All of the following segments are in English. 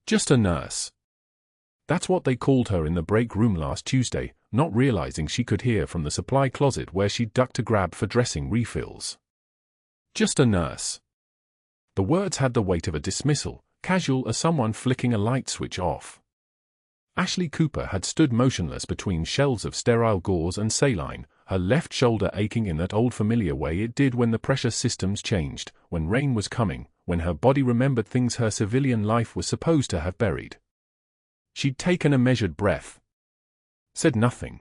Just a nurse. That's what they called her in the break room last Tuesday, not realizing she could hear from the supply closet where she'd ducked to grab for dressing refills. Just a nurse. The words had the weight of a dismissal, casual as someone flicking a light switch off. Ashley Cooper had stood motionless between shelves of sterile gauze and saline, her left shoulder aching in that old familiar way it did when the pressure systems changed, when rain was coming, when her body remembered things her civilian life was supposed to have buried. She'd taken a measured breath. Said nothing.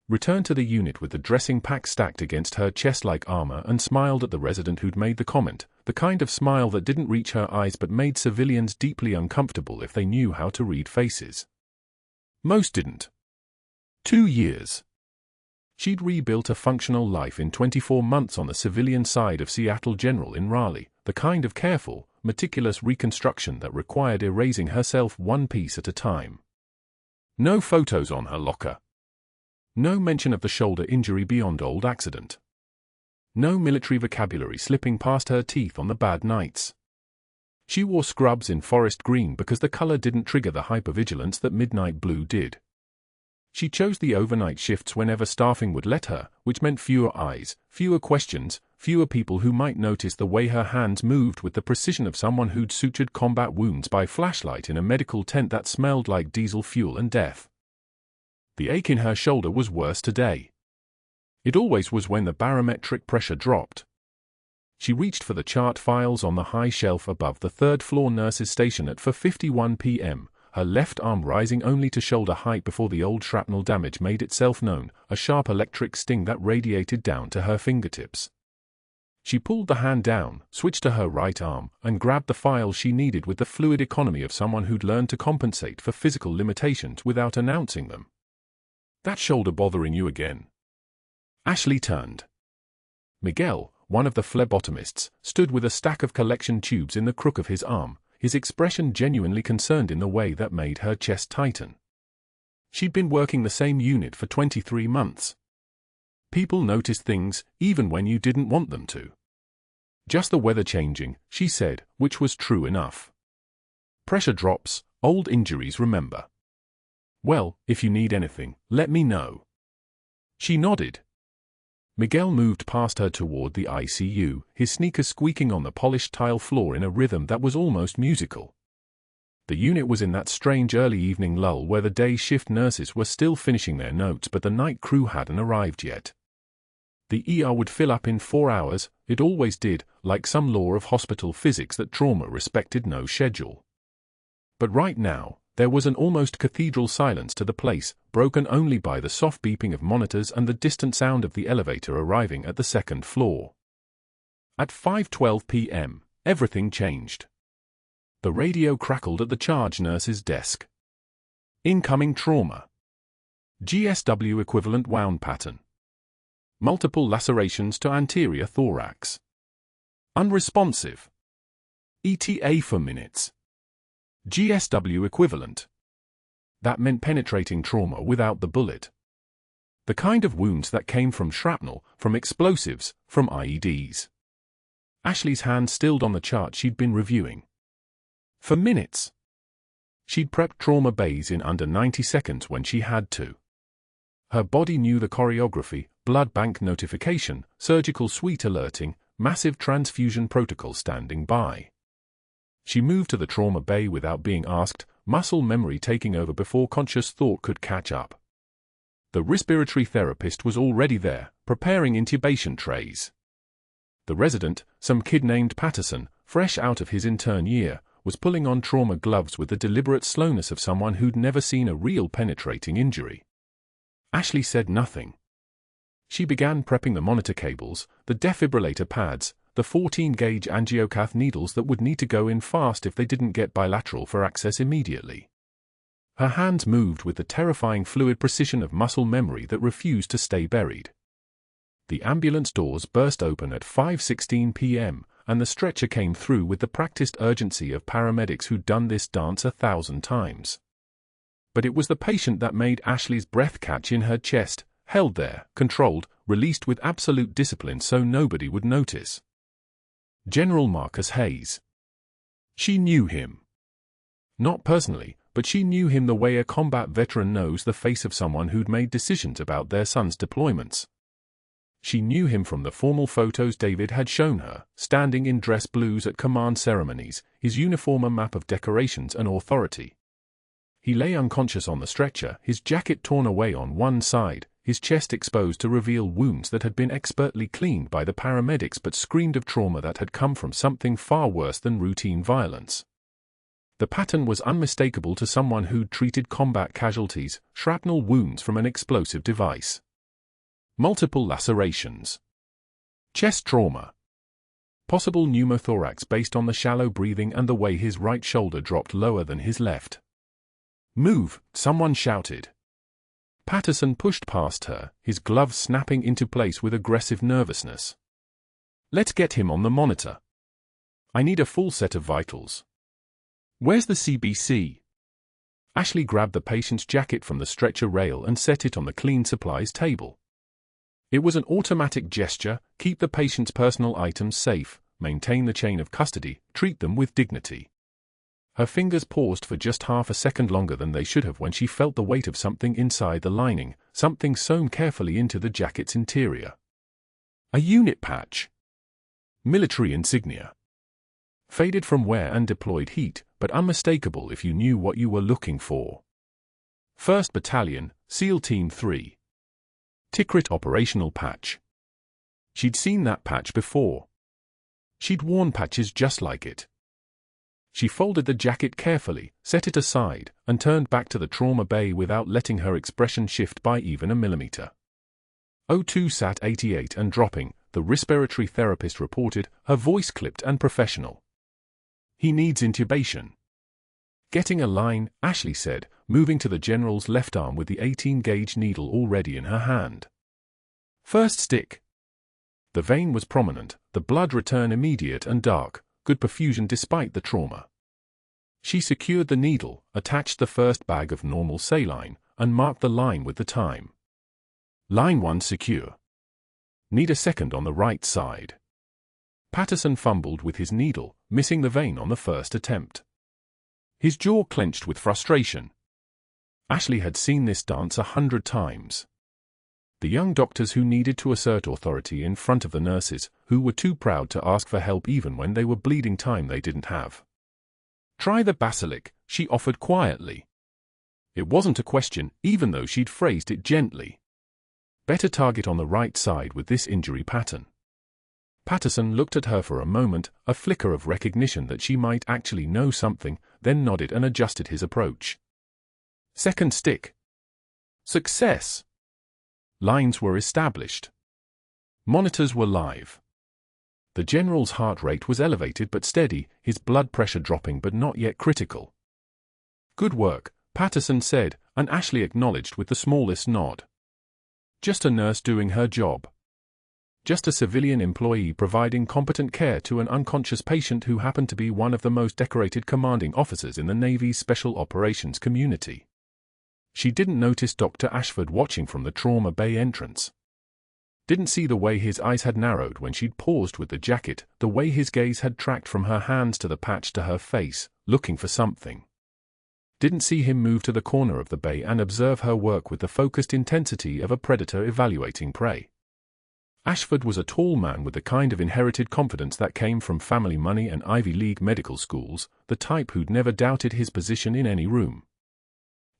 Returned to the unit with the dressing pack stacked against her chest like armor and smiled at the resident who'd made the comment, the kind of smile that didn't reach her eyes but made civilians deeply uncomfortable if they knew how to read faces. Most didn't. 2 years. She'd rebuilt a functional life in 24 months on the civilian side of Seattle General in Raleigh, the kind of careful, meticulous reconstruction that required erasing herself one piece at a time. No photos on her locker. No mention of the shoulder injury beyond old accident. No military vocabulary slipping past her teeth on the bad nights. She wore scrubs in forest green because the color didn't trigger the hypervigilance that midnight blue did. She chose the overnight shifts whenever staffing would let her, which meant fewer eyes, fewer questions, fewer people who might notice the way her hands moved with the precision of someone who'd sutured combat wounds by flashlight in a medical tent that smelled like diesel fuel and death. The ache in her shoulder was worse today. It always was when the barometric pressure dropped. She reached for the chart files on the high shelf above the third-floor nurse's station at 4:51 p.m., her left arm rising only to shoulder height before the old shrapnel damage made itself known, a sharp electric sting that radiated down to her fingertips. She pulled the hand down, switched to her right arm, and grabbed the file she needed with the fluid economy of someone who'd learned to compensate for physical limitations without announcing them. "That shoulder bothering you again?" Ashley turned. Miguel, one of the phlebotomists, stood with a stack of collection tubes in the crook of his arm, his expression genuinely concerned in the way that made her chest tighten. She'd been working the same unit for 23 months. People noticed things, even when you didn't want them to. Just the weather changing, she said, which was true enough. Pressure drops, old injuries remember. "Well, if you need anything, let me know." She nodded. Miguel moved past her toward the ICU, his sneakers squeaking on the polished tile floor in a rhythm that was almost musical. The unit was in that strange early evening lull where the day shift nurses were still finishing their notes but the night crew hadn't arrived yet. The ER would fill up in 4 hours, it always did, like some law of hospital physics that trauma respected no schedule. But right now, there was an almost cathedral silence to the place, broken only by the soft beeping of monitors and the distant sound of the elevator arriving at the second floor. At 5:12 p.m., everything changed. The radio crackled at the charge nurse's desk. Incoming trauma. GSW equivalent wound pattern. Multiple lacerations to anterior thorax. Unresponsive. ETA for minutes. GSW equivalent. That meant penetrating trauma without the bullet. The kind of wounds that came from shrapnel, from explosives, from IEDs. Ashley's hand stilled on the chart she'd been reviewing. For minutes. She'd prepped trauma bays in under 90 seconds when she had to. Her body knew the choreography, blood bank notification, surgical suite alerting, massive transfusion protocol standing by. She moved to the trauma bay without being asked, muscle memory taking over before conscious thought could catch up. The respiratory therapist was already there, preparing intubation trays. The resident, some kid named Patterson, fresh out of his intern year, was pulling on trauma gloves with the deliberate slowness of someone who'd never seen a real penetrating injury. Ashley said nothing. She began prepping the monitor cables, the defibrillator pads, the 14-gauge angiocath needles that would need to go in fast if they didn't get bilateral for access immediately. Her hands moved with the terrifying fluid precision of muscle memory that refused to stay buried. The ambulance doors burst open at 5:16 p.m., and the stretcher came through with the practiced urgency of paramedics who'd done this dance 1,000 times. But it was the patient that made Ashley's breath catch in her chest, held there, controlled, released with absolute discipline so nobody would notice. General Marcus Hayes. She knew him. Not personally, but she knew him the way a combat veteran knows the face of someone who'd made decisions about their son's deployments. She knew him from the formal photos David had shown her, standing in dress blues at command ceremonies, his uniform a map of decorations and authority. He lay unconscious on the stretcher, his jacket torn away on one side, his chest exposed to reveal wounds that had been expertly cleaned by the paramedics but screamed of trauma that had come from something far worse than routine violence. The pattern was unmistakable to someone who'd treated combat casualties, shrapnel wounds from an explosive device. Multiple lacerations. Chest trauma. Possible pneumothorax based on the shallow breathing and the way his right shoulder dropped lower than his left. "Move," someone shouted. Patterson pushed past her, his gloves snapping into place with aggressive nervousness. "Let's get him on the monitor. I need a full set of vitals." "Where's the CBC?" Ashley grabbed the patient's jacket from the stretcher rail and set it on the clean supplies table. It was an automatic gesture: keep the patient's personal items safe, maintain the chain of custody, treat them with dignity. Her fingers paused for just half a second longer than they should have when she felt the weight of something inside the lining, something sewn carefully into the jacket's interior. A unit patch. Military insignia. Faded from wear and deployed heat, but unmistakable if you knew what you were looking for. 1st Battalion, SEAL Team 3. Tikrit operational patch. She'd seen that patch before. She'd worn patches just like it. She folded the jacket carefully, set it aside, and turned back to the trauma bay without letting her expression shift by even a millimeter. O2 sat 88 and dropping, the respiratory therapist reported, her voice clipped and professional. "He needs intubation." "Getting a line," Ashley said, moving to the general's left arm with the 18-gauge needle already in her hand. "First stick." The vein was prominent, the blood return immediate and dark, good perfusion despite the trauma. She secured the needle, attached the first bag of normal saline, and marked the line with the time. "Line 1 secure. Need a second on the right side." Patterson fumbled with his needle, missing the vein on the first attempt. His jaw clenched with frustration. Ashley had seen this dance 100 times. The young doctors who needed to assert authority in front of the nurses, who were too proud to ask for help even when they were bleeding time they didn't have. "Try the basilic," she offered quietly. It wasn't a question, even though she'd phrased it gently. Better target on the right side with this injury pattern. Patterson looked at her for a moment, a flicker of recognition that she might actually know something, then nodded and adjusted his approach. "Second stick." Success. Lines were established. Monitors were live. The general's heart rate was elevated but steady, his blood pressure dropping but not yet critical. "Good work," Patterson said, and Ashley acknowledged with the smallest nod. Just a nurse doing her job. Just a civilian employee providing competent care to an unconscious patient who happened to be one of the most decorated commanding officers in the Navy's Special Operations community. She didn't notice Dr. Ashford watching from the trauma bay entrance. Didn't see the way his eyes had narrowed when she'd paused with the jacket, the way his gaze had tracked from her hands to the patch to her face, looking for something. Didn't see him move to the corner of the bay and observe her work with the focused intensity of a predator evaluating prey. Ashford was a tall man with the kind of inherited confidence that came from family money and Ivy League medical schools, the type who'd never doubted his position in any room.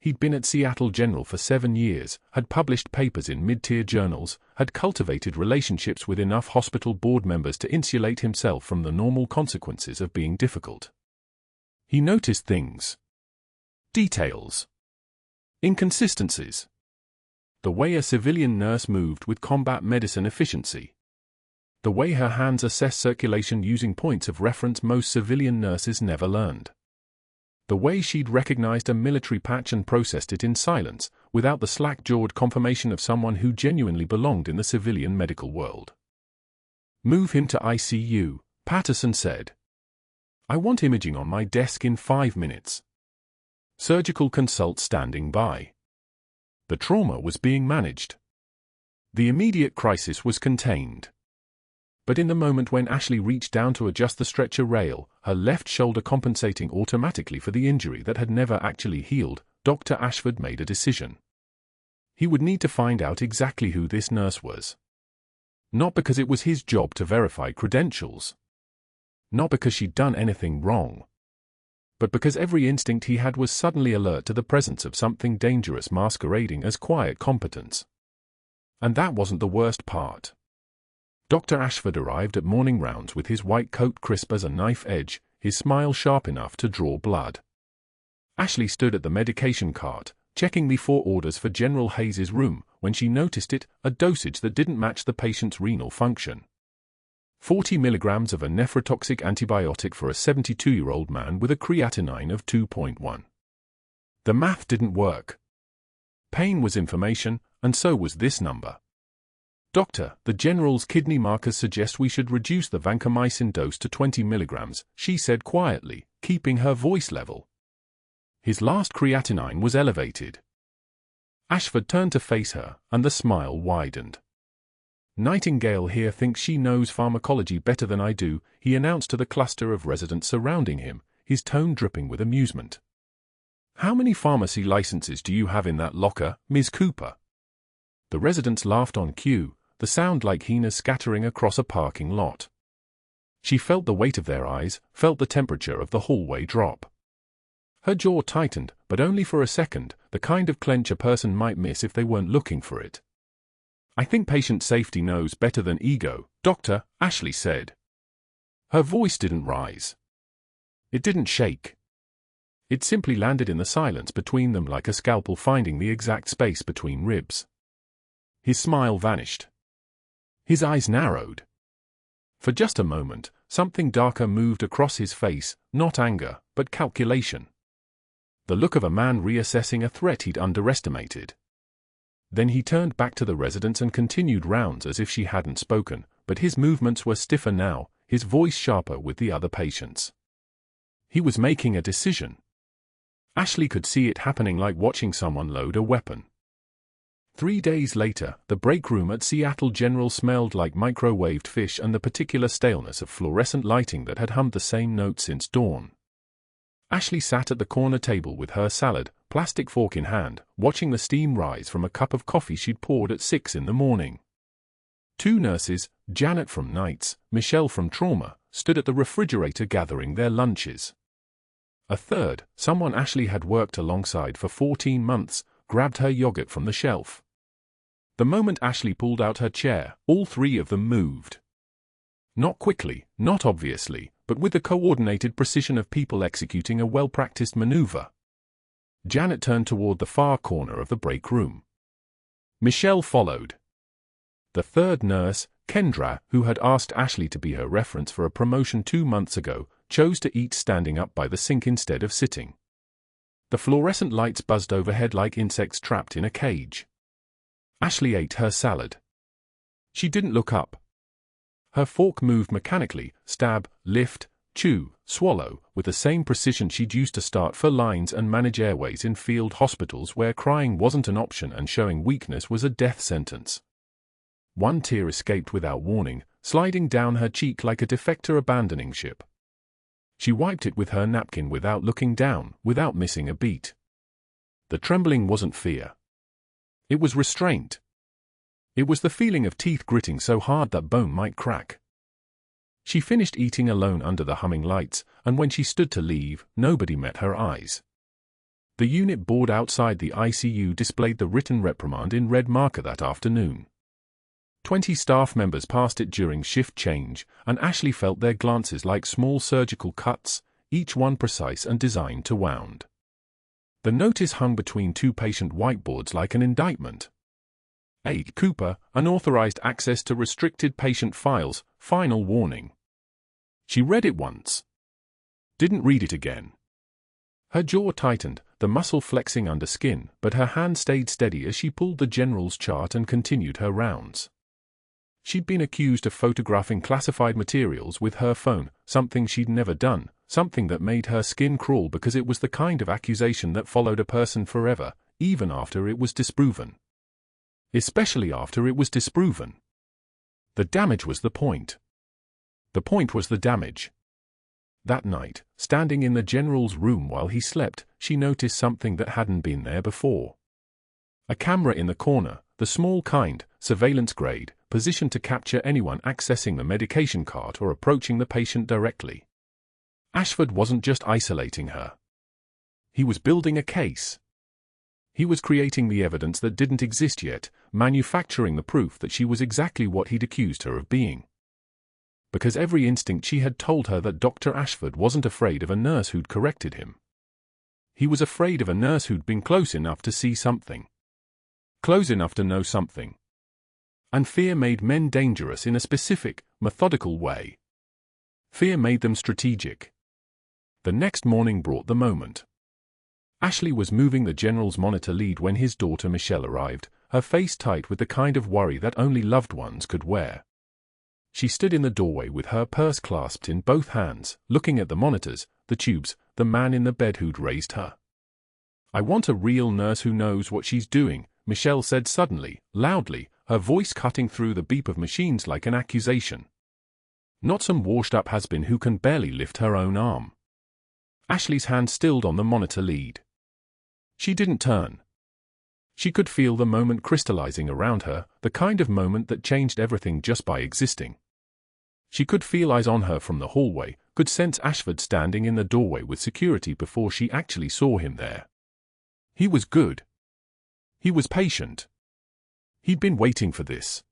He'd been at Seattle General for 7 years, had published papers in mid-tier journals, had cultivated relationships with enough hospital board members to insulate himself from the normal consequences of being difficult. He noticed things. Details. Inconsistencies. The way a civilian nurse moved with combat medicine efficiency. The way her hands assessed circulation using points of reference most civilian nurses never learned. The way she'd recognized a military patch and processed it in silence, without the slack-jawed confirmation of someone who genuinely belonged in the civilian medical world. "Move him to ICU," Patterson said. "I want imaging on my desk in 5 minutes. Surgical consult standing by." The trauma was being managed. The immediate crisis was contained. but in the moment when Ashley reached down to adjust the stretcher rail, her left shoulder compensating automatically for the injury that had never actually healed, Dr. Ashford made a decision. He would need to find out exactly who this nurse was. Not because it was his job to verify credentials. Not because she'd done anything wrong. But because every instinct he had was suddenly alert to the presence of something dangerous masquerading as quiet competence. And that wasn't the worst part. Dr. Ashford arrived at morning rounds with his white coat crisp as a knife edge, his smile sharp enough to draw blood. Ashley stood at the medication cart, checking the 4 orders for General Hayes's room, when she noticed it, a dosage that didn't match the patient's renal function. 40 milligrams of a nephrotoxic antibiotic for a 72-year-old man with a creatinine of 2.1. The math didn't work. Pain was information, and so was this number. Doctor, the General's kidney markers suggest we should reduce the vancomycin dose to 20 milligrams, she said quietly, keeping her voice level. His last creatinine was elevated. Ashford turned to face her, and the smile widened. Nightingale here thinks she knows pharmacology better than I do, he announced to the cluster of residents surrounding him, his tone dripping with amusement. How many pharmacy licenses do you have in that locker, Ms. Cooper? The residents laughed on cue, the sound like hyenas scattering across a parking lot. She felt the weight of their eyes, felt the temperature of the hallway drop. Her jaw tightened, but only for a second, the kind of clench a person might miss if they weren't looking for it. I think patient safety knows better than ego, Doctor, Ashley said. Her voice didn't rise. It didn't shake. It simply landed in the silence between them like a scalpel finding the exact space between ribs. His smile vanished. His eyes narrowed. For just a moment, something darker moved across his face, not anger, but calculation. The look of a man reassessing a threat he'd underestimated. Then he turned back to the residents and continued rounds as if she hadn't spoken, but his movements were stiffer now, his voice sharper with the other patients. He was making a decision. Ashley could see it happening like watching someone load a weapon. 3 days later, the break room at Seattle General smelled like microwaved fish and the particular staleness of fluorescent lighting that had hummed the same note since dawn. Ashley sat at the corner table with her salad, plastic fork in hand, watching the steam rise from a cup of coffee she'd poured at 6 in the morning. 2 nurses, Janet from nights, Michelle from trauma, stood at the refrigerator gathering their lunches. A third, someone Ashley had worked alongside for 14 months, grabbed her yogurt from the shelf. The moment Ashley pulled out her chair, all 3 of them moved. Not quickly, not obviously, but with the coordinated precision of people executing a well-practiced maneuver. Janet turned toward the far corner of the break room. Michelle followed. The third nurse, Kendra, who had asked Ashley to be her reference for a promotion 2 months ago, chose to eat standing up by the sink instead of sitting. The fluorescent lights buzzed overhead like insects trapped in a cage. Ashley ate her salad. She didn't look up. Her fork moved mechanically, stab, lift, chew, swallow, with the same precision she'd used to start for lines and manage airways in field hospitals where crying wasn't an option and showing weakness was a death sentence. 1 tear escaped without warning, sliding down her cheek like a defector abandoning ship. She wiped it with her napkin without looking down, without missing a beat. The trembling wasn't fear. It was restraint. It was the feeling of teeth gritting so hard that bone might crack. She finished eating alone under the humming lights, and when she stood to leave, nobody met her eyes. The unit board outside the ICU displayed the written reprimand in red marker that afternoon. 20 staff members passed it during shift change, and Ashley felt their glances like small surgical cuts, each one precise and designed to wound. The notice hung between 2 patient whiteboards like an indictment. A. Cooper, unauthorized access to restricted patient files, final warning. She read it once. Didn't read it again. Her jaw tightened, the muscle flexing under skin, but her hand stayed steady as she pulled the general's chart and continued her rounds. She'd been accused of photographing classified materials with her phone, something she'd never done, something that made her skin crawl because it was the kind of accusation that followed a person forever, even after it was disproven. Especially after it was disproven. The damage was the point. The point was the damage. That night, standing in the general's room while he slept, she noticed something that hadn't been there before. A camera in the corner, the small kind, surveillance grade, positioned to capture anyone accessing the medication cart or approaching the patient directly. Ashford wasn't just isolating her. He was building a case. He was creating the evidence that didn't exist yet, manufacturing the proof that she was exactly what he'd accused her of being. Because every instinct she had told her that Dr. Ashford wasn't afraid of a nurse who'd corrected him. He was afraid of a nurse who'd been close enough to see something. Close enough to know something. And fear made men dangerous in a specific, methodical way. Fear made them strategic. The next morning brought the moment. Ashley was moving the general's monitor lead when his daughter Michelle arrived, her face tight with the kind of worry that only loved ones could wear. She stood in the doorway with her purse clasped in both hands, looking at the monitors, the tubes, the man in the bed who'd raised her. "I want a real nurse who knows what she's doing," Michelle said suddenly, loudly, her voice cutting through the beep of machines like an accusation. "Not some washed-up has-been who can barely lift her own arm." Ashley's hand stilled on the monitor lead. She didn't turn. She could feel the moment crystallizing around her, the kind of moment that changed everything just by existing. She could feel eyes on her from the hallway, could sense Ashford standing in the doorway with security before she actually saw him there. He was good. He was patient. He'd been waiting for this.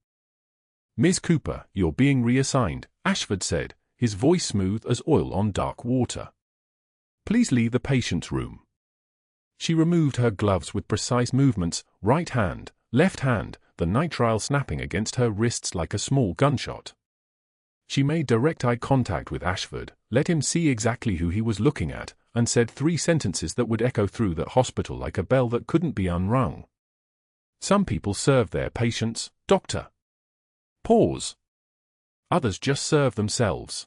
"Ms. Cooper, you're being reassigned," Ashford said, his voice smooth as oil on dark water. "Please leave the patient's room." She removed her gloves with precise movements, right hand, left hand, the nitrile snapping against her wrists like a small gunshot. She made direct eye contact with Ashford, let him see exactly who he was looking at, and said 3 sentences that would echo through that hospital like a bell that couldn't be unrung. "Some people serve their patients, doctor." Pause. "Others just serve themselves."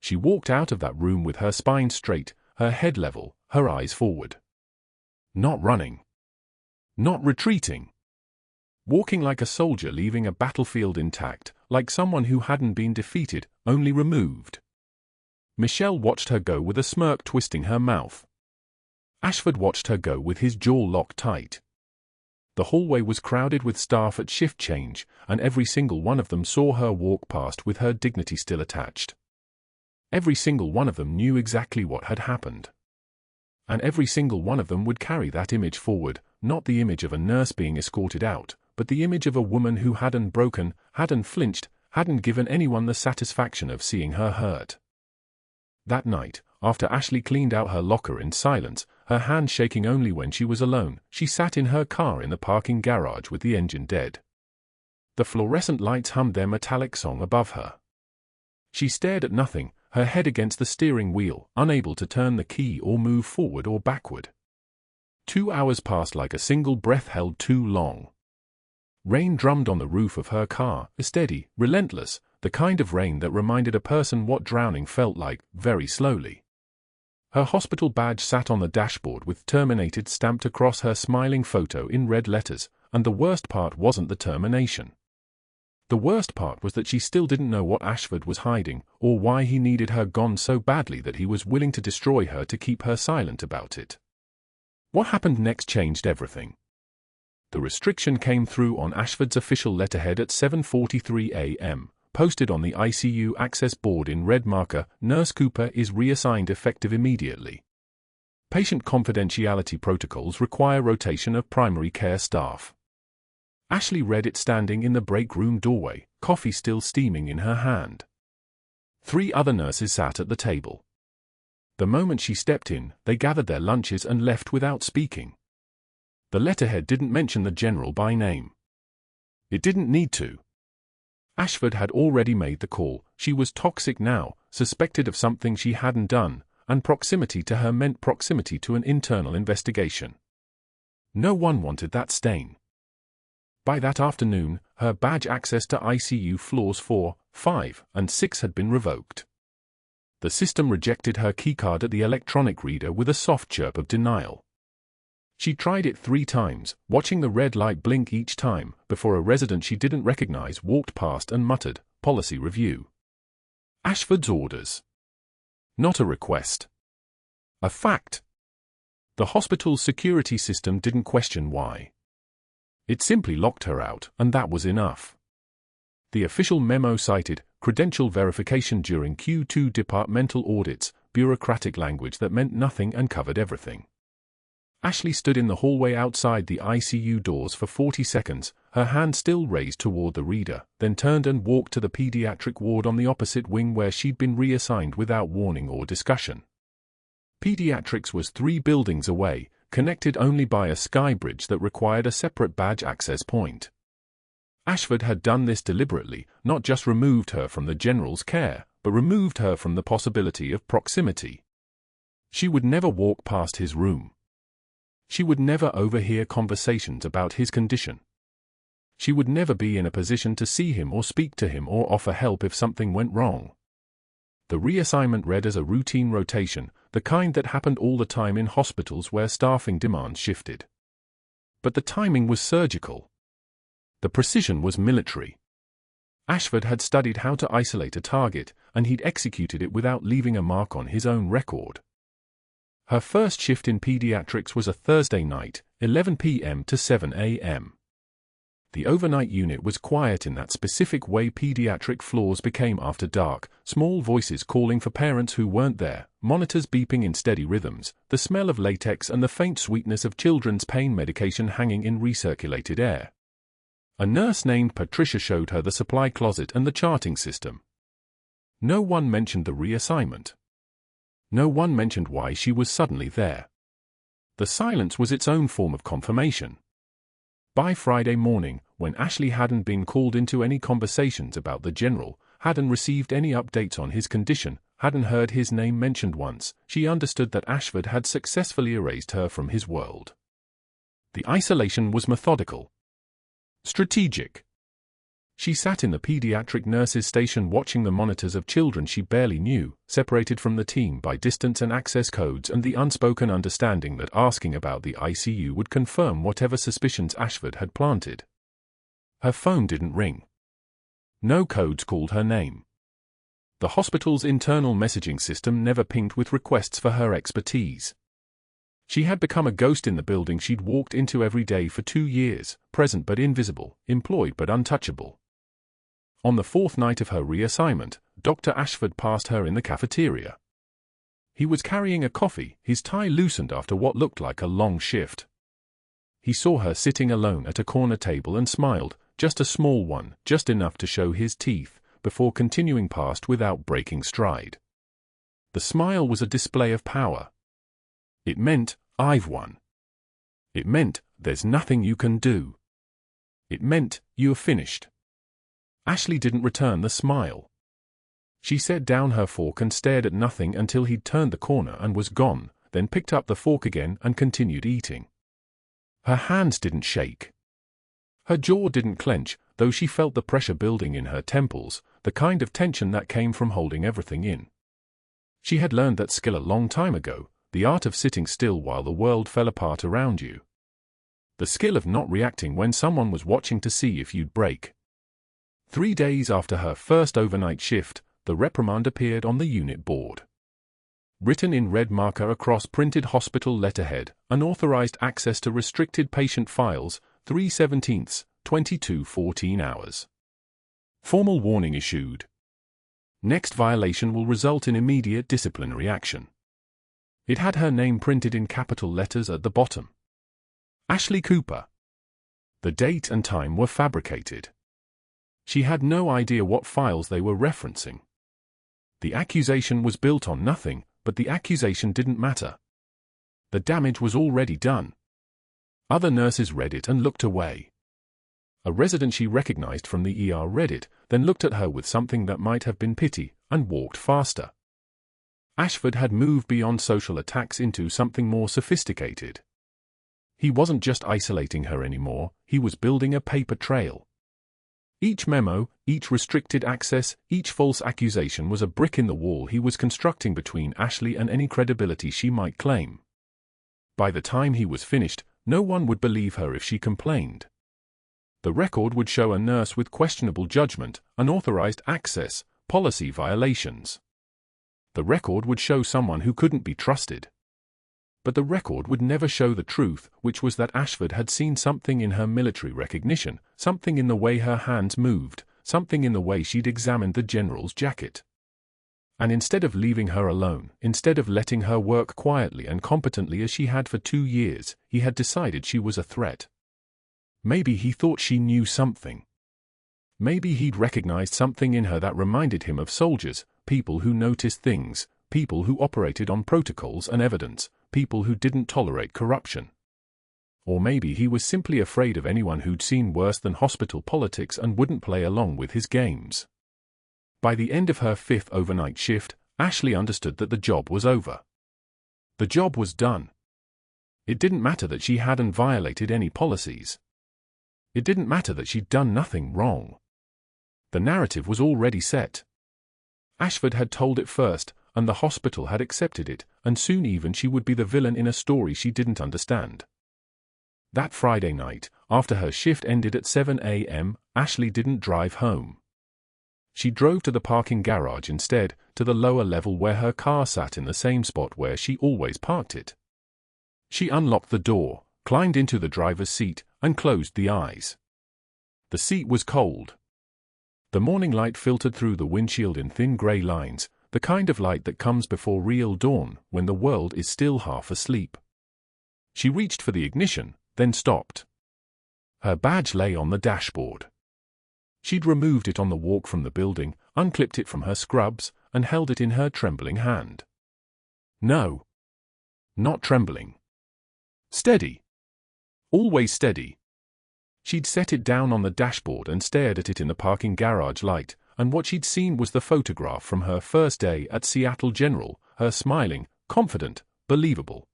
She walked out of that room with her spine straight, her head level, her eyes forward. Not running. Not retreating. Walking like a soldier leaving a battlefield intact, like someone who hadn't been defeated, only removed. Michelle watched her go with a smirk twisting her mouth. Ashford watched her go with his jaw locked tight. The hallway was crowded with staff at shift change, and every single one of them saw her walk past with her dignity still attached. Every single one of them knew exactly what had happened. And every single one of them would carry that image forward, not the image of a nurse being escorted out, but the image of a woman who hadn't broken, hadn't flinched, hadn't given anyone the satisfaction of seeing her hurt. That night, after Ashley cleaned out her locker in silence, her hand shaking only when she was alone, she sat in her car in the parking garage with the engine dead. The fluorescent lights hummed their metallic song above her. She stared at nothing, her head against the steering wheel, unable to turn the key or move forward or backward. 2 hours passed like a single breath held too long. Rain drummed on the roof of her car, steady, relentless, the kind of rain that reminded a person what drowning felt like, very slowly. Her hospital badge sat on the dashboard with "terminated" stamped across her smiling photo in red letters, and the worst part wasn't the termination. The worst part was that she still didn't know what Ashford was hiding, or why he needed her gone so badly that he was willing to destroy her to keep her silent about it. What happened next changed everything. The restriction came through on Ashford's official letterhead at 7:43 a.m., posted on the ICU access board in red marker, "Nurse Cooper is reassigned effective immediately. Patient confidentiality protocols require rotation of primary care staff." Ashley read it standing in the break room doorway, coffee still steaming in her hand. 3 other nurses sat at the table. The moment she stepped in, they gathered their lunches and left without speaking. The letterhead didn't mention the general by name. It didn't need to. Ashford had already made the call. She was toxic now, suspected of something she hadn't done, and proximity to her meant proximity to an internal investigation. No one wanted that stain. By that afternoon, her badge access to ICU floors 4, 5, and 6 had been revoked. The system rejected her keycard at the electronic reader with a soft chirp of denial. She tried it 3 times, watching the red light blink each time, before a resident she didn't recognize walked past and muttered, "Policy review." Ashford's orders. Not a request. A fact. The hospital's security system didn't question why. It simply locked her out, and that was enough. The official memo cited credential verification during Q2 departmental audits, bureaucratic language that meant nothing and covered everything. Ashley stood in the hallway outside the ICU doors for 40 seconds, her hand still raised toward the reader, then turned and walked to the pediatric ward on the opposite wing where she'd been reassigned without warning or discussion. Pediatrics was 3 buildings away, connected only by a sky bridge that required a separate badge access point. Ashford had done this deliberately, not just removed her from the general's care, but removed her from the possibility of proximity. She would never walk past his room. She would never overhear conversations about his condition. She would never be in a position to see him or speak to him or offer help if something went wrong. The reassignment read as a routine rotation, the kind that happened all the time in hospitals where staffing demands shifted. But the timing was surgical. The precision was military. Ashford had studied how to isolate a target, and he'd executed it without leaving a mark on his own record. Her first shift in pediatrics was a Thursday night, 11 p.m. to 7 a.m. The overnight unit was quiet in that specific way pediatric floors became after dark, small voices calling for parents who weren't there, monitors beeping in steady rhythms, the smell of latex and the faint sweetness of children's pain medication hanging in recirculated air. A nurse named Patricia showed her the supply closet and the charting system. No one mentioned the reassignment. No one mentioned why she was suddenly there. The silence was its own form of confirmation. By Friday morning, when Ashley hadn't been called into any conversations about the general, hadn't received any updates on his condition, hadn't heard his name mentioned once, she understood that Ashford had successfully erased her from his world. The isolation was methodical. Strategic. She sat in the pediatric nurse's station watching the monitors of children she barely knew, separated from the team by distance and access codes and the unspoken understanding that asking about the ICU would confirm whatever suspicions Ashford had planted. Her phone didn't ring. No codes called her name. The hospital's internal messaging system never pinged with requests for her expertise. She had become a ghost in the building she'd walked into every day for 2 years, present but invisible, employed but untouchable. On the 4th night of her reassignment, Dr. Ashford passed her in the cafeteria. He was carrying a coffee, his tie loosened after what looked like a long shift. He saw her sitting alone at a corner table and smiled, just a small one, just enough to show his teeth, before continuing past without breaking stride. The smile was a display of power. It meant, I've won. It meant, there's nothing you can do. It meant, you're finished. Ashley didn't return the smile. She set down her fork and stared at nothing until he'd turned the corner and was gone, then picked up the fork again and continued eating. Her hands didn't shake. Her jaw didn't clench, though she felt the pressure building in her temples, the kind of tension that came from holding everything in. She had learned that skill a long time ago, the art of sitting still while the world fell apart around you. The skill of not reacting when someone was watching to see if you'd break. 3 days after her first overnight shift, the reprimand appeared on the unit board. Written in red marker across printed hospital letterhead, unauthorized access to restricted patient files, 3/17, 22:14 hours. Formal warning issued. Next violation will result in immediate disciplinary action. It had her name printed in capital letters at the bottom. Ashley Cooper. The date and time were fabricated. She had no idea what files they were referencing. The accusation was built on nothing, but the accusation didn't matter. The damage was already done. Other nurses read it and looked away. A resident she recognized from the ER read it, then looked at her with something that might have been pity, and walked faster. Ashford had moved beyond social attacks into something more sophisticated. He wasn't just isolating her anymore, he was building a paper trail. Each memo, each restricted access, each false accusation was a brick in the wall he was constructing between Ashley and any credibility she might claim. By the time he was finished, no one would believe her if she complained. The record would show a nurse with questionable judgment, unauthorized access, policy violations. The record would show someone who couldn't be trusted. But the record would never show the truth, which was that Ashford had seen something in her military recognition, something in the way her hands moved, something in the way she'd examined the general's jacket. And instead of leaving her alone, instead of letting her work quietly and competently as she had for 2 years, he had decided she was a threat. Maybe he thought she knew something. Maybe he'd recognized something in her that reminded him of soldiers, people who noticed things, people who operated on protocols and evidence, people who didn't tolerate corruption. Or maybe he was simply afraid of anyone who'd seen worse than hospital politics and wouldn't play along with his games. By the end of her 5th overnight shift, Ashley understood that the job was over. The job was done. It didn't matter that she hadn't violated any policies. It didn't matter that she'd done nothing wrong. The narrative was already set. Ashford had told it first, and the hospital had accepted it, and soon even she would be the villain in a story she didn't understand. That Friday night, after her shift ended at 7 a.m., Ashley didn't drive home. She drove to the parking garage instead, to the lower level where her car sat in the same spot where she always parked it. She unlocked the door, climbed into the driver's seat, and closed the eyes. The seat was cold. The morning light filtered through the windshield in thin grey lines, the kind of light that comes before real dawn, when the world is still half asleep. She reached for the ignition, then stopped. Her badge lay on the dashboard. She'd removed it on the walk from the building, unclipped it from her scrubs, and held it in her trembling hand. No. Not trembling. Steady. Always steady. She'd set it down on the dashboard and stared at it in the parking garage light, and what she'd seen was the photograph from her first day at Seattle General, her smiling, confident, believable.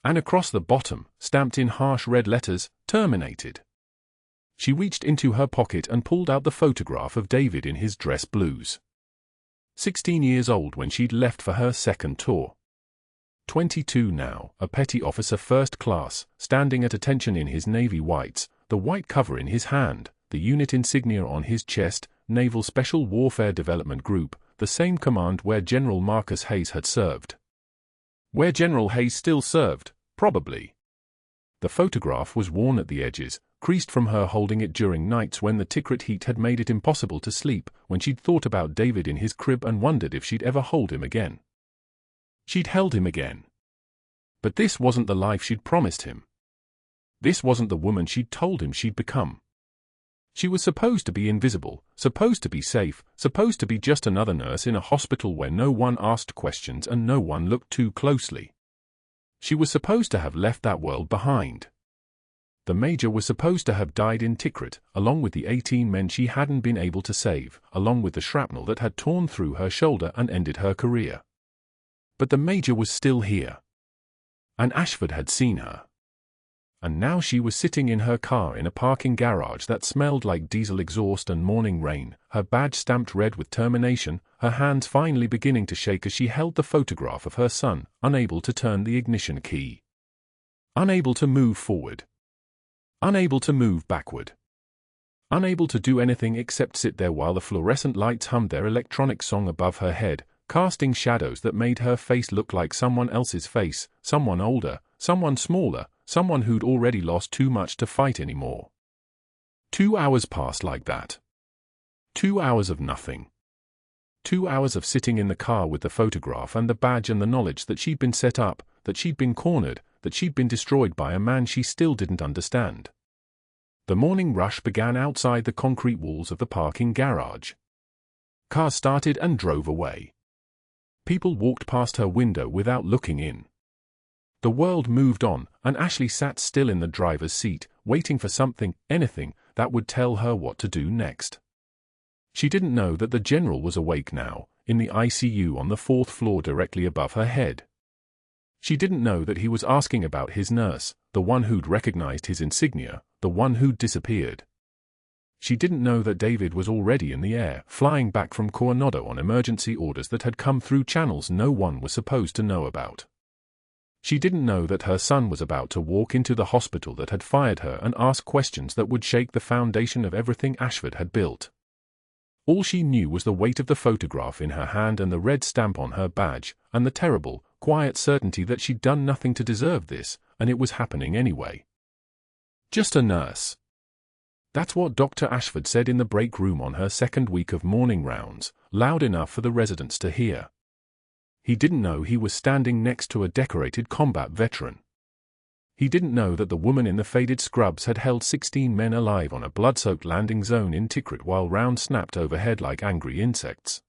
And across the bottom, stamped in harsh red letters, terminated. She reached into her pocket and pulled out the photograph of David in his dress blues. 16 years old when she'd left for her second tour. 22 now, a petty officer first class, standing at attention in his navy whites, the white cover in his hand, the unit insignia on his chest, Naval Special Warfare Development Group, the same command where General Marcus Hayes had served. Where General Hayes still served, probably. The photograph was worn at the edges, creased from her holding it during nights when the Tikrit heat had made it impossible to sleep, when she'd thought about David in his crib and wondered if she'd ever hold him again. She'd held him again. But this wasn't the life she'd promised him. This wasn't the woman she'd told him she'd become. She was supposed to be invisible, supposed to be safe, supposed to be just another nurse in a hospital where no one asked questions and no one looked too closely. She was supposed to have left that world behind. The major was supposed to have died in Tikrit, along with the 18 men she hadn't been able to save, along with the shrapnel that had torn through her shoulder and ended her career. But the major was still here. And Ashford had seen her. And now she was sitting in her car in a parking garage that smelled like diesel exhaust and morning rain, her badge stamped red with termination, her hands finally beginning to shake as she held the photograph of her son, unable to turn the ignition key. Unable to move forward. Unable to move backward. Unable to do anything except sit there while the fluorescent lights hummed their electronic song above her head, casting shadows that made her face look like someone else's face, someone older, someone smaller, someone who'd already lost too much to fight anymore. 2 hours passed like that. 2 hours of nothing. 2 hours of sitting in the car with the photograph and the badge and the knowledge that she'd been set up, that she'd been cornered, that she'd been destroyed by a man she still didn't understand. The morning rush began outside the concrete walls of the parking garage. Cars started and drove away. People walked past her window without looking in. The world moved on, and Ashley sat still in the driver's seat, waiting for something, anything, that would tell her what to do next. She didn't know that the general was awake now, in the ICU on the 4th floor directly above her head. She didn't know that he was asking about his nurse, the one who'd recognized his insignia, the one who'd disappeared. She didn't know that David was already in the air, flying back from Coronado on emergency orders that had come through channels no one was supposed to know about. She didn't know that her son was about to walk into the hospital that had fired her and ask questions that would shake the foundation of everything Ashford had built. All she knew was the weight of the photograph in her hand and the red stamp on her badge, and the terrible, quiet certainty that she'd done nothing to deserve this, and it was happening anyway. Just a nurse. That's what Dr. Ashford said in the break room on her second week of morning rounds, loud enough for the residents to hear. He didn't know he was standing next to a decorated combat veteran. He didn't know that the woman in the faded scrubs had held 16 men alive on a blood-soaked landing zone in Tikrit while rounds snapped overhead like angry insects.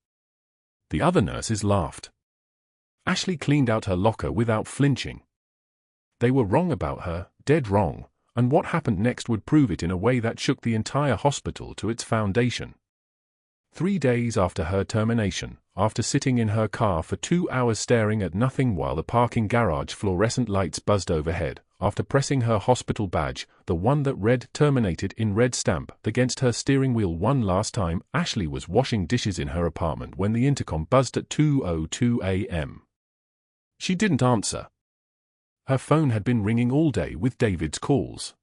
The other nurses laughed. Ashley cleaned out her locker without flinching. They were wrong about her, dead wrong, and what happened next would prove it in a way that shook the entire hospital to its foundation. 3 days after her termination, after sitting in her car for 2 hours staring at nothing while the parking garage fluorescent lights buzzed overhead, after pressing her hospital badge, the one that read "Terminated" in red stamp, against her steering wheel one last time, Ashley was washing dishes in her apartment when the intercom buzzed at 2:02 a.m. She didn't answer. Her phone had been ringing all day with David's calls.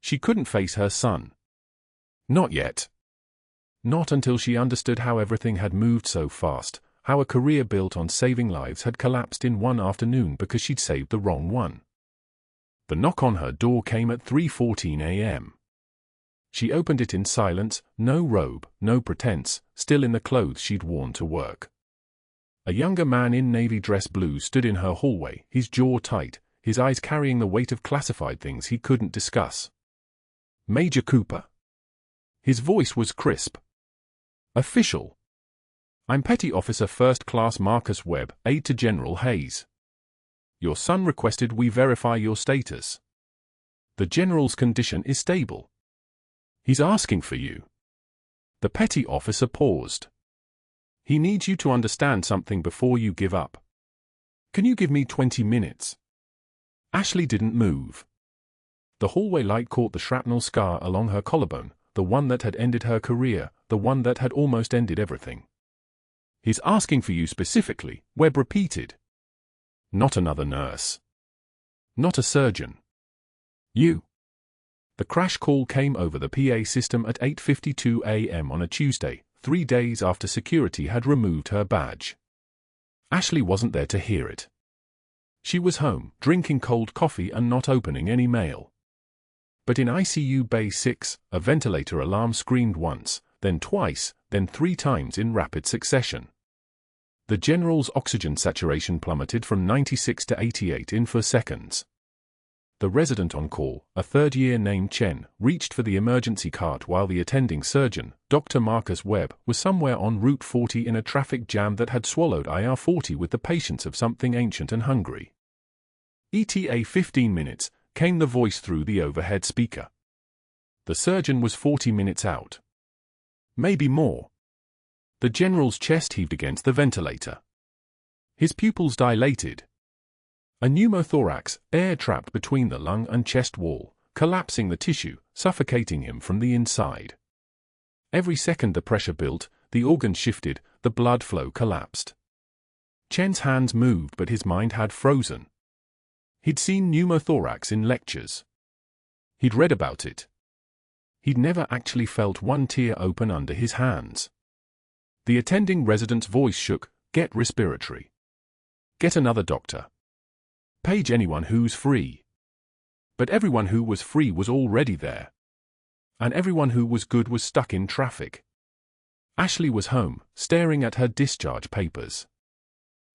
She couldn't face her son. Not yet. Not until she understood how everything had moved so fast, how a career built on saving lives had collapsed in one afternoon because she'd saved the wrong one. The knock on her door came at 3:14 a.m. She opened it in silence, no robe, no pretense, still in the clothes she'd worn to work. A younger man in navy dress blue stood in her hallway, his jaw tight, his eyes carrying the weight of classified things he couldn't discuss. Major Cooper. His voice was crisp. Official. I'm Petty Officer First Class Marcus Webb, aide to General Hayes. Your son requested we verify your status. The General's condition is stable. He's asking for you. The petty officer paused. He needs you to understand something before you give up. Can you give me 20 minutes? Ashley didn't move. The hallway light caught the shrapnel scar along her collarbone, the one that had ended her career, the one that had almost ended everything. He's asking for you specifically, Webb repeated. Not another nurse. Not a surgeon. You. The crash call came over the PA system at 8:52 a.m. on a Tuesday, 3 days after security had removed her badge. Ashley wasn't there to hear it. She was home, drinking cold coffee and not opening any mail. But in ICU Bay 6, a ventilator alarm screamed once, then twice, then 3 times in rapid succession. The General's oxygen saturation plummeted from 96 to 88 in 4 seconds. The resident on call, a third-year named Chen, reached for the emergency cart while the attending surgeon, Dr. Marcus Webb, was somewhere on Route 40 in a traffic jam that had swallowed IR-40 with the patience of something ancient and hungry. ETA 15 minutes, came the voice through the overhead speaker. The surgeon was 40 minutes out. Maybe more. The General's chest heaved against the ventilator. His pupils dilated. A pneumothorax, air trapped between the lung and chest wall, collapsing the tissue, suffocating him from the inside. Every second the pressure built, the organs shifted, the blood flow collapsed. Chen's hands moved but his mind had frozen. He'd seen pneumothorax in lectures. He'd read about it. He'd never actually felt one tear open under his hands. The attending resident's voice shook. Get respiratory. Get another doctor. Page anyone who's free. But everyone who was free was already there. And everyone who was good was stuck in traffic. Ashley was home, staring at her discharge papers.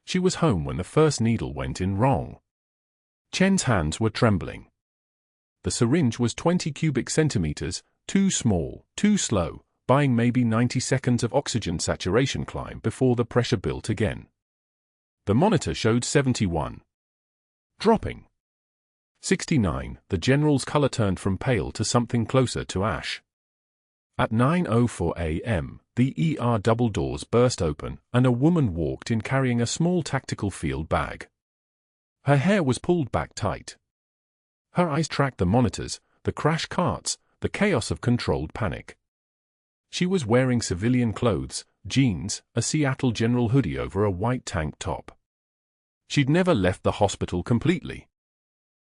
She was home when the first needle went in wrong. Chen's hands were trembling. The syringe was 20 cubic centimeters, too small, too slow, buying maybe 90 seconds of oxygen saturation climb before the pressure built again. The monitor showed 71. Dropping. 69, the General's color turned from pale to something closer to ash. At 9:04 a.m., the ER double doors burst open and a woman walked in carrying a small tactical field bag. Her hair was pulled back tight. Her eyes tracked the monitors, the crash carts, the chaos of controlled panic. She was wearing civilian clothes, jeans, a Seattle General hoodie over a white tank top. She'd never left the hospital completely.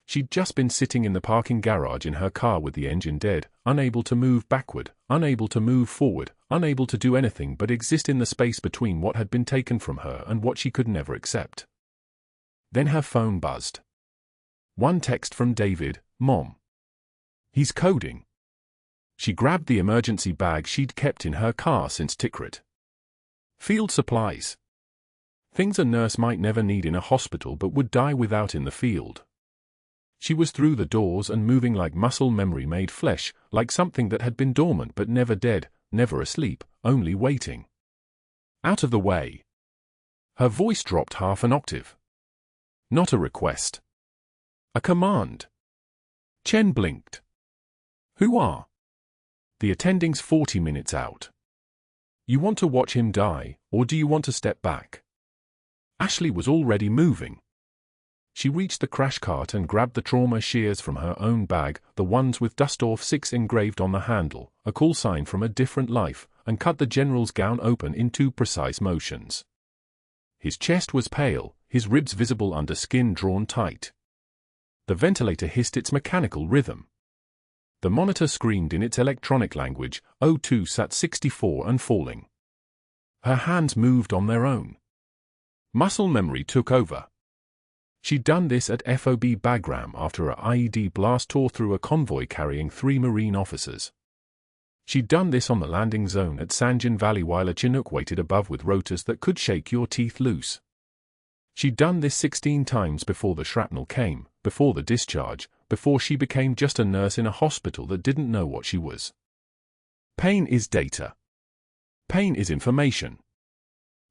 She'd just been sitting in the parking garage in her car with the engine dead, unable to move backward, unable to move forward, unable to do anything but exist in the space between what had been taken from her and what she could never accept. Then her phone buzzed. One text from David, "Mom. He's coding." She grabbed the emergency bag she'd kept in her car since Tikrit. Field supplies. Things a nurse might never need in a hospital but would die without in the field. She was through the doors and moving like muscle memory made flesh, like something that had been dormant but never dead, never asleep, only waiting. Out of the way. Her voice dropped half an octave. Not a request. A command. Chen blinked. Who are? The attending's 40 minutes out. You want to watch him die, or do you want to step back? Ashley was already moving. She reached the crash cart and grabbed the trauma shears from her own bag, the ones with Dustorf 6 engraved on the handle, a call sign from a different life, and cut the general's gown open in 2 precise motions. His chest was pale, his ribs visible under skin drawn tight. The ventilator hissed its mechanical rhythm. The monitor screamed in its electronic language, O2 sat 64 and falling. Her hands moved on their own. Muscle memory took over. She'd done this at FOB Bagram after a IED blast tore through a convoy carrying 3 Marine officers. She'd done this on the landing zone at Sanjan Valley while a Chinook waited above with rotors that could shake your teeth loose. She'd done this 16 times before the shrapnel came, before the discharge, before she became just a nurse in a hospital that didn't know what she was. Pain is data. Pain is information.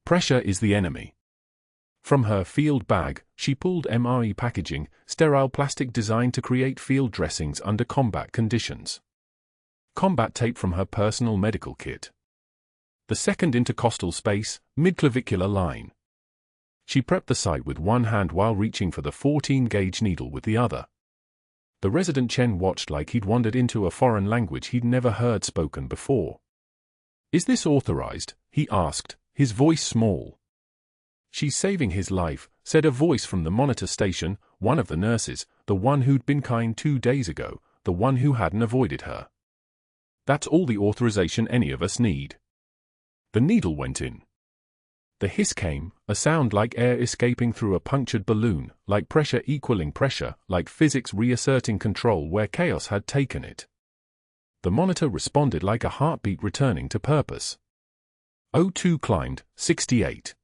Pressure is the enemy. From her field bag, she pulled MRE packaging, sterile plastic designed to create field dressings under combat conditions. Combat tape from her personal medical kit. The second intercostal space, midclavicular line. She prepped the site with one hand while reaching for the 14-gauge needle with the other. The resident Chen watched like he'd wandered into a foreign language he'd never heard spoken before. "Is this authorized?" he asked, his voice small. "She's saving his life," said a voice from the monitor station, one of the nurses, the one who'd been kind 2 days ago, the one who hadn't avoided her. "That's all the authorization any of us need." The needle went in. The hiss came, a sound like air escaping through a punctured balloon, like pressure equaling pressure, like physics reasserting control where chaos had taken it. The monitor responded like a heartbeat returning to purpose. O2 climbed, 68.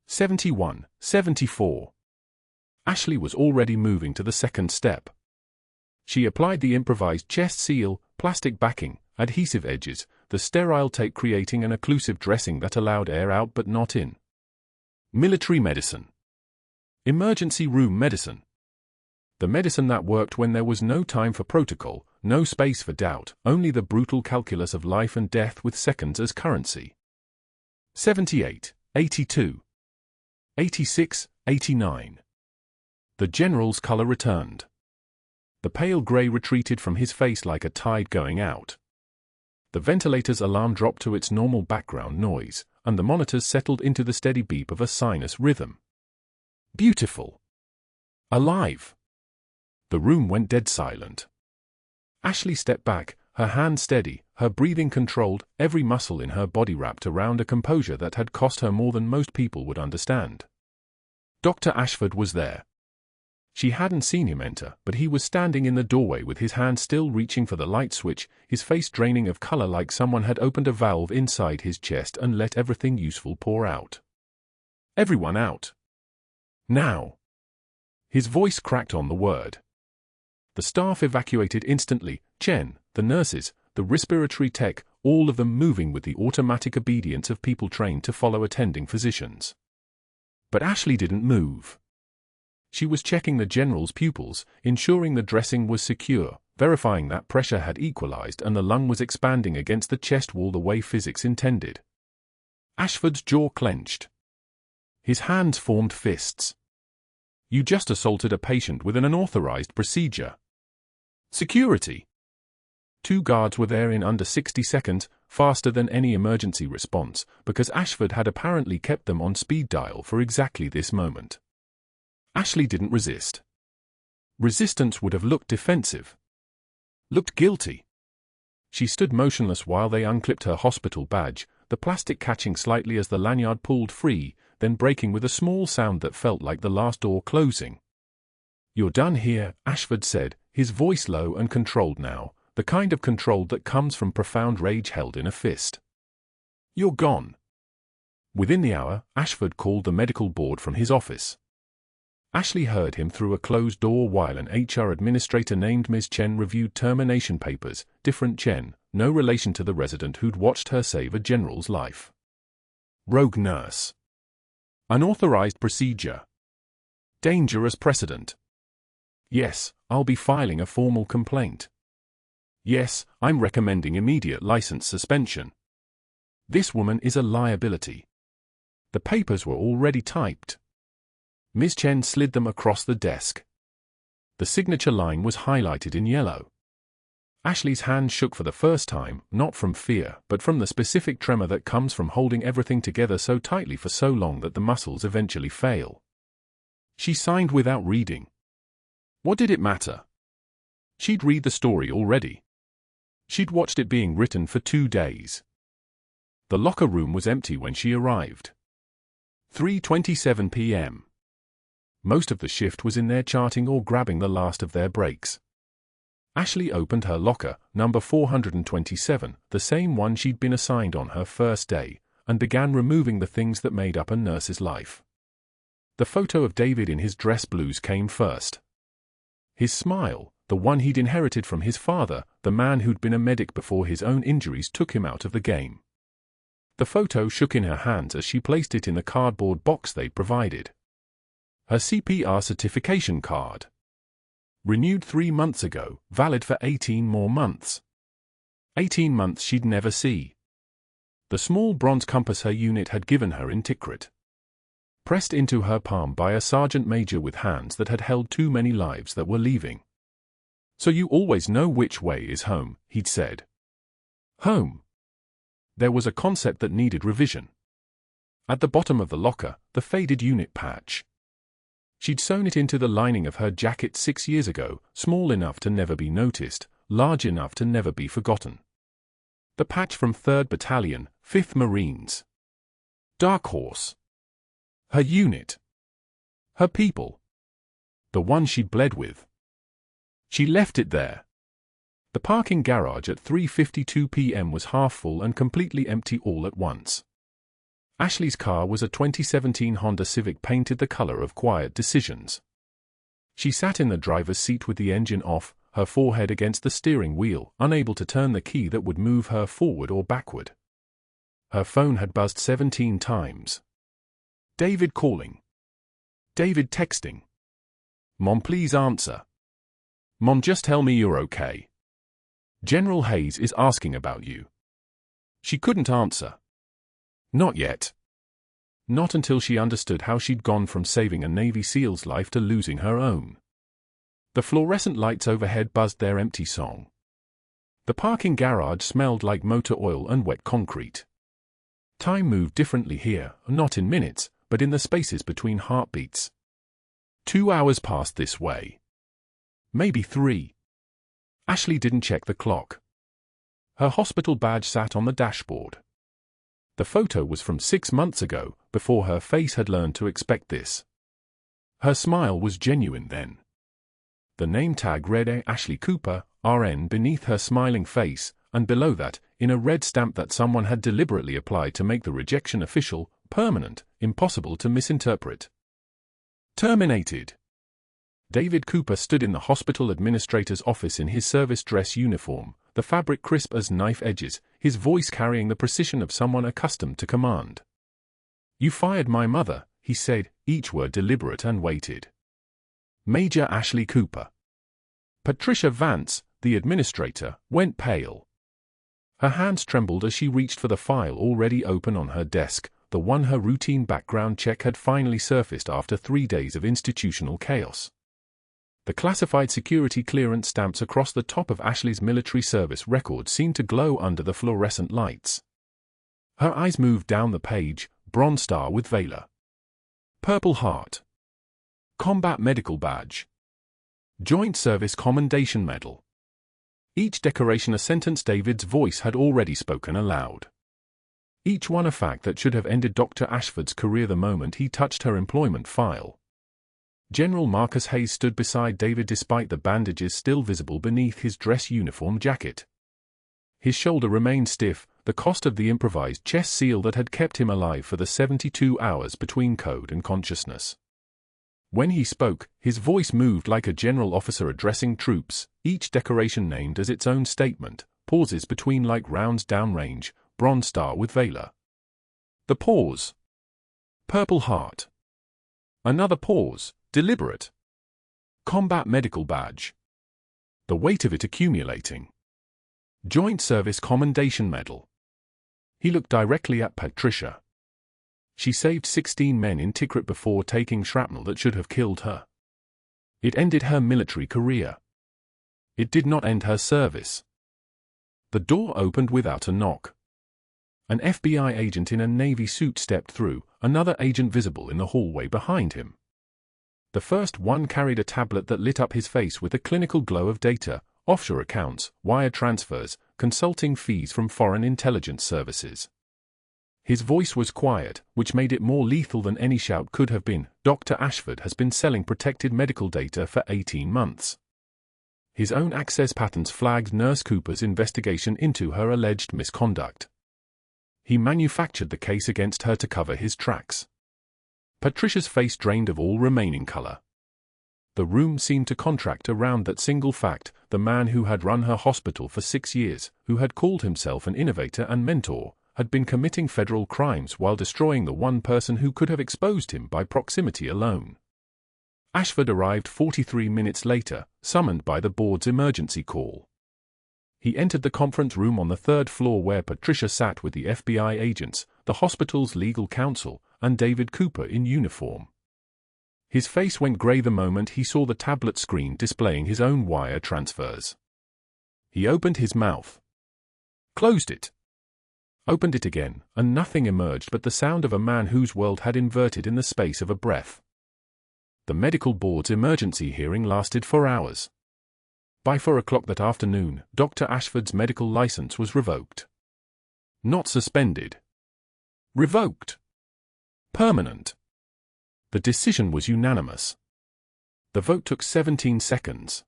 71, 74. Ashley was already moving to the second step. She applied the improvised chest seal, plastic backing, adhesive edges, the sterile tape creating an occlusive dressing that allowed air out but not in. Military medicine. Emergency room medicine. The medicine that worked when there was no time for protocol, no space for doubt, only the brutal calculus of life and death with seconds as currency. 78, 82. 86, 89. The general's color returned. The pale gray retreated from his face like a tide going out. The ventilator's alarm dropped to its normal background noise, and the monitors settled into the steady beep of a sinus rhythm. Beautiful. Alive. The room went dead silent. Ashley stepped back, her hand steady, her breathing controlled, every muscle in her body wrapped around a composure that had cost her more than most people would understand. Dr. Ashford was there. She hadn't seen him enter, but he was standing in the doorway with his hand still reaching for the light switch, his face draining of color like someone had opened a valve inside his chest and let everything useful pour out. Everyone out. Now. His voice cracked on the word. The staff evacuated instantly, Chen, the nurses, the respiratory tech, all of them moving with the automatic obedience of people trained to follow attending physicians. But Ashley didn't move. She was checking the general's pupils, ensuring the dressing was secure, verifying that pressure had equalized and the lung was expanding against the chest wall the way physics intended. Ashford's jaw clenched. His hands formed fists. You just assaulted a patient with an unauthorized procedure. Security. 2 guards were there in under 60 seconds, faster than any emergency response, because Ashford had apparently kept them on speed dial for exactly this moment. Ashley didn't resist. Resistance would have looked defensive. Looked guilty. She stood motionless while they unclipped her hospital badge, the plastic catching slightly as the lanyard pulled free, then breaking with a small sound that felt like the last door closing. "You're done here," Ashford said, his voice low and controlled now, the kind of control that comes from profound rage held in a fist. "You're gone." Within the hour, Ashford called the medical board from his office. Ashley heard him through a closed door while an HR administrator named Ms. Chen reviewed termination papers. Different Chen, no relation to the resident who'd watched her save a general's life. Rogue nurse. Unauthorized procedure. Dangerous precedent. Yes, I'll be filing a formal complaint. Yes, I'm recommending immediate license suspension. This woman is a liability. The papers were already typed. Ms. Chen slid them across the desk. The signature line was highlighted in yellow. Ashley's hand shook for the first time, not from fear, but from the specific tremor that comes from holding everything together so tightly for so long that the muscles eventually fail. She signed without reading. What did it matter? She'd read the story already. She'd watched it being written for 2 days. The locker room was empty when she arrived. 3:27 p.m. Most of the shift was in there charting or grabbing the last of their breaks. Ashley opened her locker, number 427, the same one she'd been assigned on her first day, and began removing the things that made up a nurse's life. The photo of David in his dress blues came first. His smile, the one he'd inherited from his father, the man who'd been a medic before his own injuries took him out of the game. The photo shook in her hands as she placed it in the cardboard box they'd provided. Her CPR certification card. Renewed 3 months ago, valid for 18 more months. 18 months she'd never see. The small bronze compass her unit had given her in Tikrit. Pressed into her palm by a sergeant major with hands that had held too many lives that were leaving. "So you always know which way is home," he'd said. Home. There was a concept that needed revision. At the bottom of the locker, the faded unit patch. She'd sewn it into the lining of her jacket 6 years ago, small enough to never be noticed, large enough to never be forgotten. The patch from 3rd Battalion, 5th Marines. Dark Horse. Her unit. Her people. The one she'd bled with. She left it there. The parking garage at 3:52 p.m. was half full and completely empty all at once. Ashley's car was a 2017 Honda Civic painted the color of quiet decisions. She sat in the driver's seat with the engine off, her forehead against the steering wheel, unable to turn the key that would move her forward or backward. Her phone had buzzed 17 times. David calling. David texting. "Mom, please answer. Mom, just tell me you're okay. General Hayes is asking about you." She couldn't answer. Not yet. Not until she understood how she'd gone from saving a Navy SEAL's life to losing her own. The fluorescent lights overhead buzzed their empty song. The parking garage smelled like motor oil and wet concrete. Time moved differently here, not in minutes, but in the spaces between heartbeats. 2 hours passed this way. Maybe 3. Ashley didn't check the clock. Her hospital badge sat on the dashboard. The photo was from 6 months ago, before her face had learned to expect this. Her smile was genuine then. The name tag read Ashley Cooper, RN beneath her smiling face, and below that, in a red stamp that someone had deliberately applied to make the rejection official, permanent, impossible to misinterpret. Terminated. David Cooper stood in the hospital administrator's office in his service dress uniform, the fabric crisp as knife edges, his voice carrying the precision of someone accustomed to command. "You fired my mother," he said, each word deliberate and weighted. Major Ashley Cooper. Patricia Vance, the administrator, went pale. Her hands trembled as she reached for the file already open on her desk, the one her routine background check had finally surfaced after 3 days of institutional chaos. The classified security clearance stamps across the top of Ashley's military service record seemed to glow under the fluorescent lights. Her eyes moved down the page, Bronze Star with Valor. Purple Heart. Combat Medical Badge. Joint Service Commendation Medal. Each decoration a sentence David's voice had already spoken aloud. Each one a fact that should have ended Dr. Ashford's career the moment he touched her employment file. General Marcus Hayes stood beside David despite the bandages still visible beneath his dress uniform jacket. His shoulder remained stiff, the cost of the improvised chest seal that had kept him alive for the 72 hours between code and consciousness. When he spoke, his voice moved like a general officer addressing troops, each decoration named as its own statement, pauses between like rounds downrange, Bronze Star with Valor. The pause. Purple Heart. Another pause, deliberate. Combat Medical Badge. The weight of it accumulating. Joint Service Commendation Medal. He looked directly at Patricia. She saved 16 men in Tikrit before taking shrapnel that should have killed her. It ended her military career. It did not end her service. The door opened without a knock. An FBI agent in a Navy suit stepped through, another agent visible in the hallway behind him. The first one carried a tablet that lit up his face with a clinical glow of data, offshore accounts, wire transfers, consulting fees from foreign intelligence services. His voice was quiet, which made it more lethal than any shout could have been. Dr. Ashford has been selling protected medical data for 18 months. His own access patents flagged Nurse Cooper's investigation into her alleged misconduct. He manufactured the case against her to cover his tracks. Patricia's face drained of all remaining color. The room seemed to contract around that single fact, the man who had run her hospital for 6 years, who had called himself an innovator and mentor, had been committing federal crimes while destroying the one person who could have exposed him by proximity alone. Ashford arrived 43 minutes later, summoned by the board's emergency call. He entered the conference room on the 3rd floor where Patricia sat with the FBI agents, the hospital's legal counsel, and David Cooper in uniform. His face went gray the moment he saw the tablet screen displaying his own wire transfers. He opened his mouth. Closed it. Opened it again, and nothing emerged but the sound of a man whose world had inverted in the space of a breath. The medical board's emergency hearing lasted for hours. By 4 o'clock that afternoon, Dr. Ashford's medical license was revoked. Not suspended. Revoked. Permanent. The decision was unanimous. The vote took 17 seconds.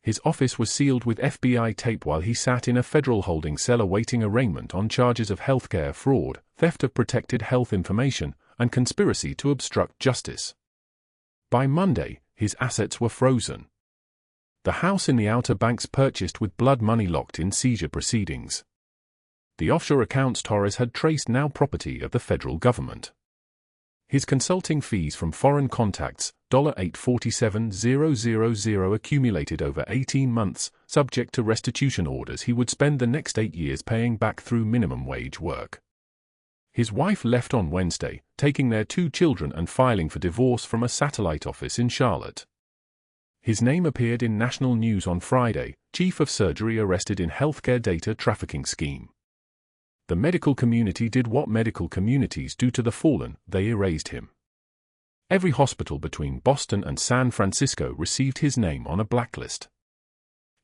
His office was sealed with FBI tape while he sat in a federal holding cell awaiting arraignment on charges of healthcare fraud, theft of protected health information, and conspiracy to obstruct justice. By Monday, his assets were frozen. The house in the Outer Banks purchased with blood money locked in seizure proceedings. The offshore accounts Torres had traced now property of the federal government. His consulting fees from foreign contacts, $847,000 accumulated over 18 months, subject to restitution orders he would spend the next 8 years paying back through minimum wage work. His wife left on Wednesday, taking their 2 children and filing for divorce from a satellite office in Charlotte. His name appeared in national news on Friday, chief of surgery arrested in healthcare data trafficking scheme. The medical community did what medical communities do to the fallen, they erased him. Every hospital between Boston and San Francisco received his name on a blacklist.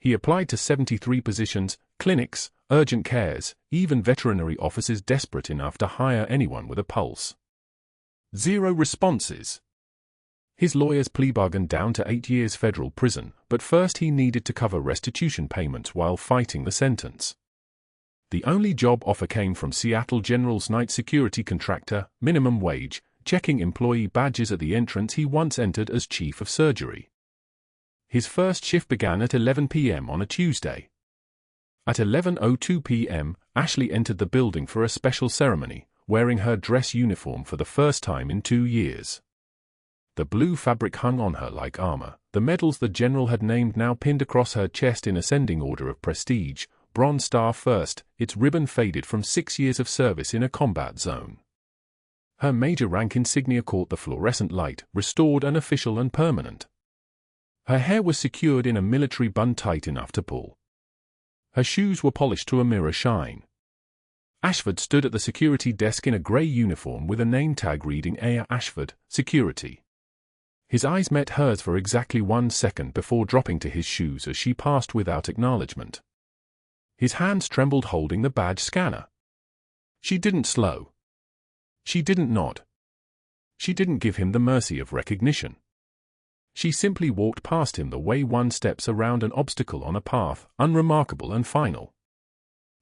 He applied to 73 positions, clinics, urgent cares, even veterinary offices desperate enough to hire anyone with a pulse. 0 responses. His lawyers plea bargained down to 8 years federal prison, but first he needed to cover restitution payments while fighting the sentence. The only job offer came from Seattle General's night security contractor, minimum wage, checking employee badges at the entrance he once entered as chief of surgery. His first shift began at 11 p.m. on a Tuesday. At 11:02 p.m., Ashley entered the building for a special ceremony, wearing her dress uniform for the first time in 2 years. The blue fabric hung on her like armor, the medals the general had named now pinned across her chest in ascending order of prestige, Bronze Star first, its ribbon faded from 6 years of service in a combat zone. Her major rank insignia caught the fluorescent light, restored and official and permanent. Her hair was secured in a military bun tight enough to pull. Her shoes were polished to a mirror shine. Ashford stood at the security desk in a grey uniform with a name tag reading Air Ashford, Security. His eyes met hers for exactly 1 second before dropping to his shoes as she passed without acknowledgement. His hands trembled holding the badge scanner. She didn't slow. She didn't nod. She didn't give him the mercy of recognition. She simply walked past him the way one steps around an obstacle on a path, unremarkable and final.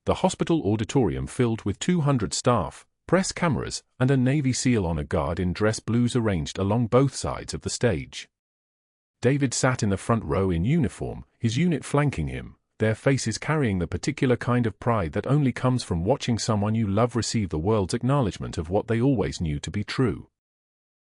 The hospital auditorium filled with 200 staff, press cameras, and a Navy SEAL on a guard in dress blues arranged along both sides of the stage. David sat in the front row in uniform, his unit flanking him, their faces carrying the particular kind of pride that only comes from watching someone you love receive the world's acknowledgement of what they always knew to be true.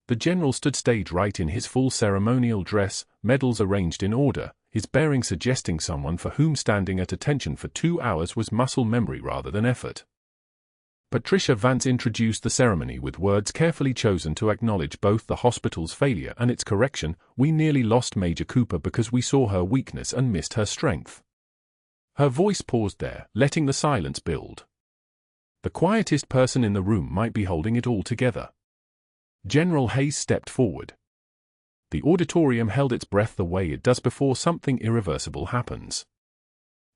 The general stood stage right in his full ceremonial dress, medals arranged in order, his bearing suggesting someone for whom standing at attention for 2 hours was muscle memory rather than effort. Patricia Vance introduced the ceremony with words carefully chosen to acknowledge both the hospital's failure and its correction. We nearly lost Major Cooper because we saw her weakness and missed her strength. Her voice paused there, letting the silence build. The quietest person in the room might be holding it all together. General Hayes stepped forward. The auditorium held its breath the way it does before something irreversible happens.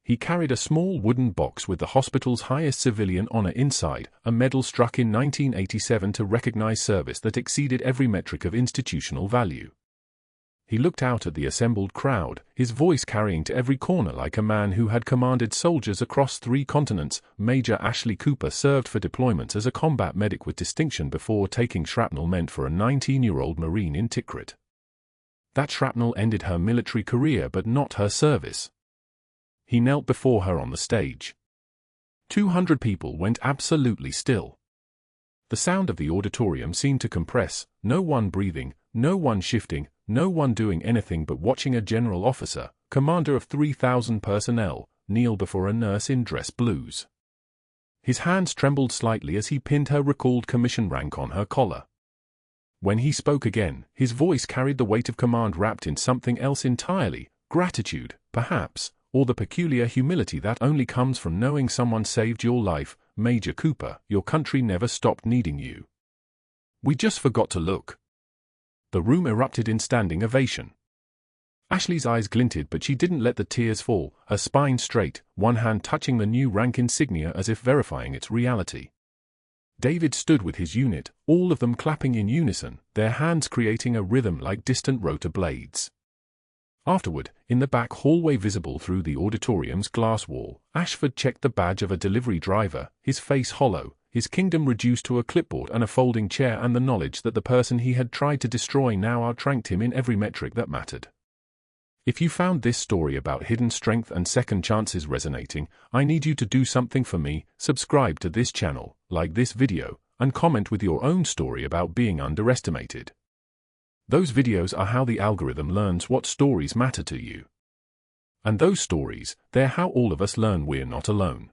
He carried a small wooden box with the hospital's highest civilian honor inside, a medal struck in 1987 to recognize service that exceeded every metric of institutional value. He looked out at the assembled crowd, his voice carrying to every corner like a man who had commanded soldiers across 3 continents. Major Ashley Cooper served for deployments as a combat medic with distinction before taking shrapnel meant for a 19-year-old Marine in Tikrit. That shrapnel ended her military career but not her service. He knelt before her on the stage. 200 people went absolutely still. The sound of the auditorium seemed to compress, no one breathing, no one shifting, no one doing anything but watching a general officer, commander of 3,000 personnel, kneel before a nurse in dress blues. His hands trembled slightly as he pinned her recalled commission rank on her collar. When he spoke again, his voice carried the weight of command wrapped in something else entirely, gratitude, perhaps, or the peculiar humility that only comes from knowing someone saved your life. Major Cooper, your country never stopped needing you. We just forgot to look. The room erupted in standing ovation. Ashley's eyes glinted but she didn't let the tears fall, her spine straight, one hand touching the new rank insignia as if verifying its reality. David stood with his unit, all of them clapping in unison, their hands creating a rhythm like distant rotor blades. Afterward, in the back hallway visible through the auditorium's glass wall, Ashford checked the badge of a delivery driver, his face hollow, his kingdom reduced to a clipboard and a folding chair, and the knowledge that the person he had tried to destroy now outranked him in every metric that mattered. If you found this story about hidden strength and second chances resonating, I need you to do something for me. Subscribe to this channel, like this video, and comment with your own story about being underestimated. Those videos are how the algorithm learns what stories matter to you. And those stories, they're how all of us learn we're not alone.